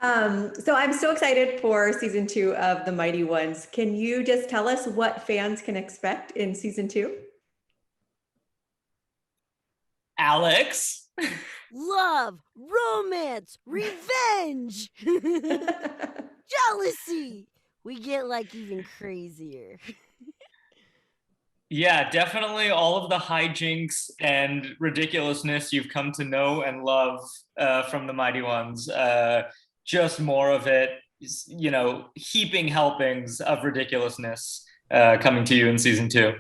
So I'm so excited for season 2 of The Mighty Ones. Can you just tell us what fans can expect in season 2? Alex? Love, romance, revenge, jealousy. We get like even crazier. Yeah, definitely all of the hijinks and ridiculousness you've come to know and love from the Mighty Ones. Just more of it, heaping helpings of ridiculousness coming to you in season 2.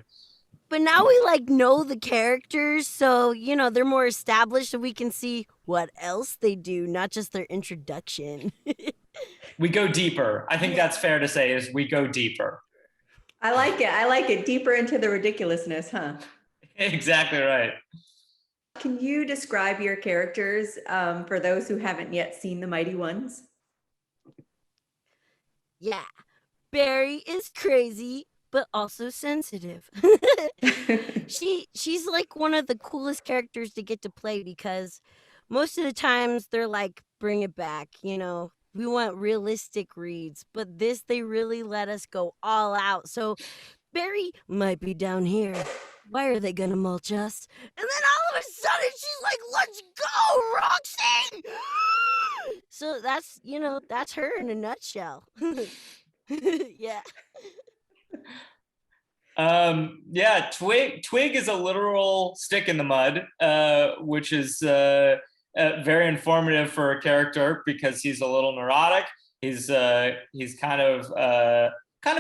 But now we like know the characters, so they're more established, so we can see what else they do, not just their introduction. We go deeper. I think that's fair to say, is we go deeper. I like it. I like it. Deeper into the ridiculousness, huh? Exactly right. Can you describe your characters for those who haven't yet seen The Mighty Ones? Yeah. Barry is crazy, but also sensitive. She's like one of the coolest characters to get to play because most of the times they're like, bring it back, we want realistic reads, but this they really let us go all out. So Barry might be down here. Why are they gonna mulch us? And then all of a sudden she's like, let's go, Roxy! So that's her in a nutshell. Yeah. Yeah, Twig is a literal stick in the mud, which is very informative for a character because he's a little neurotic. He's kind of a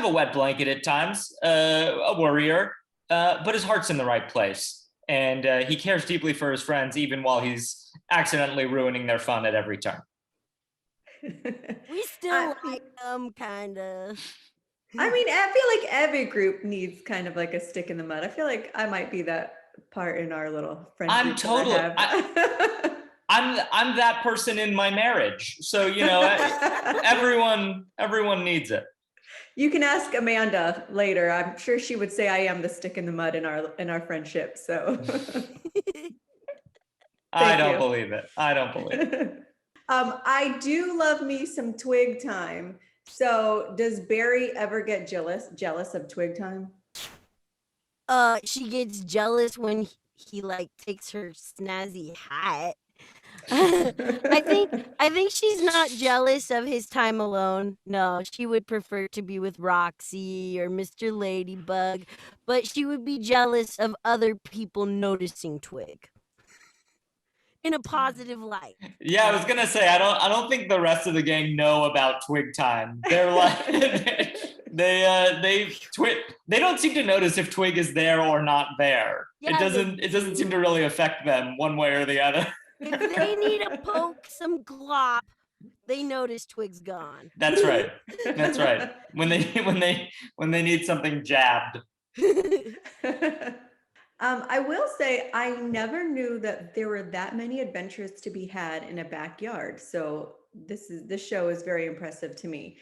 wet blanket at times, a worrier, but his heart's in the right place, and he cares deeply for his friends, even while he's accidentally ruining their fun at every turn. We still like them, kind of. I mean, I feel like every group needs kind of like a stick in the mud. I feel like I might be that part in our little friend group. I'm totally. I'm that person in my marriage, so everyone needs it. You can ask Amanda later. I'm sure she would say I am the stick in the mud in our friendship. So I don't believe it. I do love me some Twig time. So does Barry ever get jealous of Twig time? She gets jealous when he like takes her snazzy hat. I think she's not jealous of his time alone. No, she would prefer to be with Roxy or Mr. Ladybug, but she would be jealous of other people noticing Twig in a positive light. Yeah, I was gonna say I don't think the rest of the gang know about Twig time. They're like they don't seem to notice if Twig is there or not there. Yeah, it doesn't seem to really affect them one way or the other. If they need to poke some glop, they notice Twig's gone. That's right. That's right. When they need something jabbed. I will say I never knew that there were that many adventures to be had in a backyard. So this show is very impressive to me.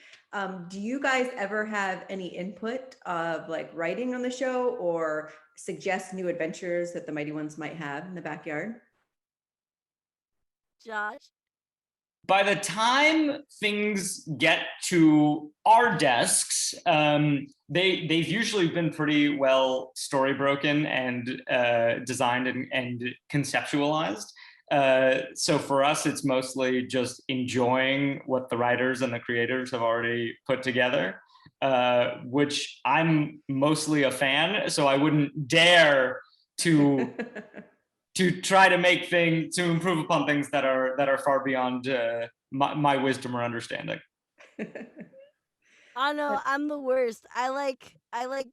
Do you guys ever have any input of like writing on the show or suggest new adventures that the Mighty Ones might have in the backyard? Josh? By the time things get to our desks, they've usually been pretty well story broken and designed and conceptualized. So for us, it's mostly just enjoying what the writers and the creators have already put together, which I'm mostly a fan. So I wouldn't dare to try to make things, to improve upon things that are far beyond my wisdom or understanding. Oh no, I'm the worst. I like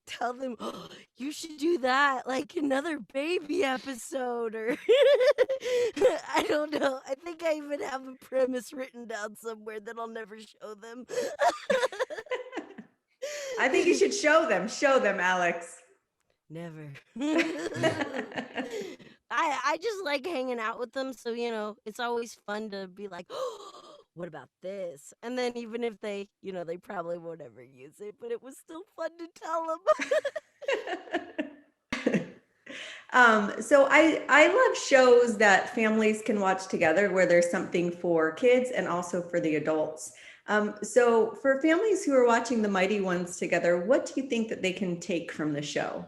tell them, oh, you should do that, like another baby episode, or I don't know. I think I even have a premise written down somewhere that I'll never show them. I think you should show them, Alex. Never. I just like hanging out with them, so it's always fun to be like, oh, what about this? And then even if they, they probably won't ever use it, but it was still fun to tell them. So I love shows that families can watch together where there's something for kids and also for the adults. So for families who are watching The Mighty Ones together, what do you think that they can take from the show?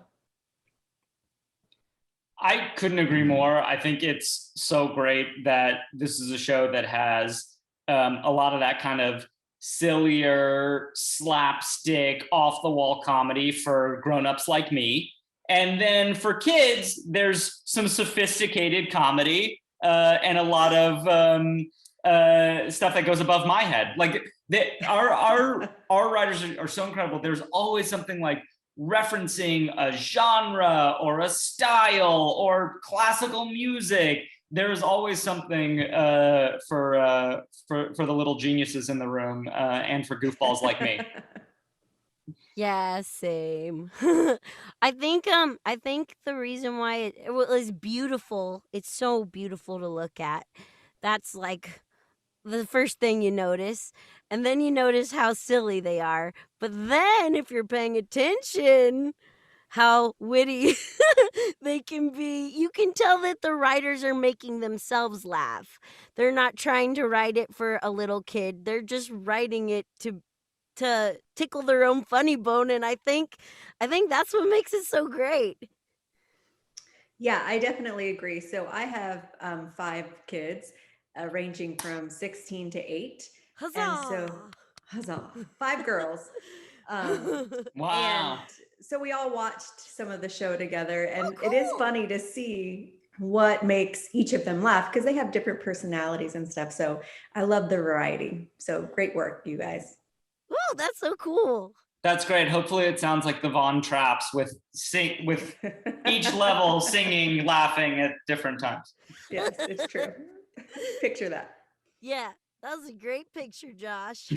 I couldn't agree more. I think it's so great that this is a show that has a lot of that kind of sillier, slapstick, off the wall comedy for grown-ups like me. And then for kids, there's some sophisticated comedy and a lot of stuff that goes above my head. Like our writers are so incredible. There's always something like referencing a genre or a style or classical music. There's always something for the little geniuses in the room and for goofballs like me. Yeah, same. I think the reason why it was beautiful, it's so beautiful to look at. That's like the first thing you notice. And then you notice how silly they are. But then if you're paying attention, how witty they can be. You can tell that the writers are making themselves laugh. They're not trying to write it for a little kid. They're just writing it to tickle their own funny bone, and I think that's what makes it so great. Yeah, I definitely agree. So I have 5 kids, ranging from 16 to 8. And so, Huzzah! huzzah, 5 girls. Um, and Wow. so we all watched some of the show together, and Oh, it is cool. funny to see what makes each of them laugh because they have different personalities and stuff. So I love the variety. So great work, you guys. Oh, that's so cool. That's great. Hopefully it sounds like the Von Trapps with each level singing, laughing at different times. Yes, it's true. Picture that. Yeah, that was a great picture, Josh.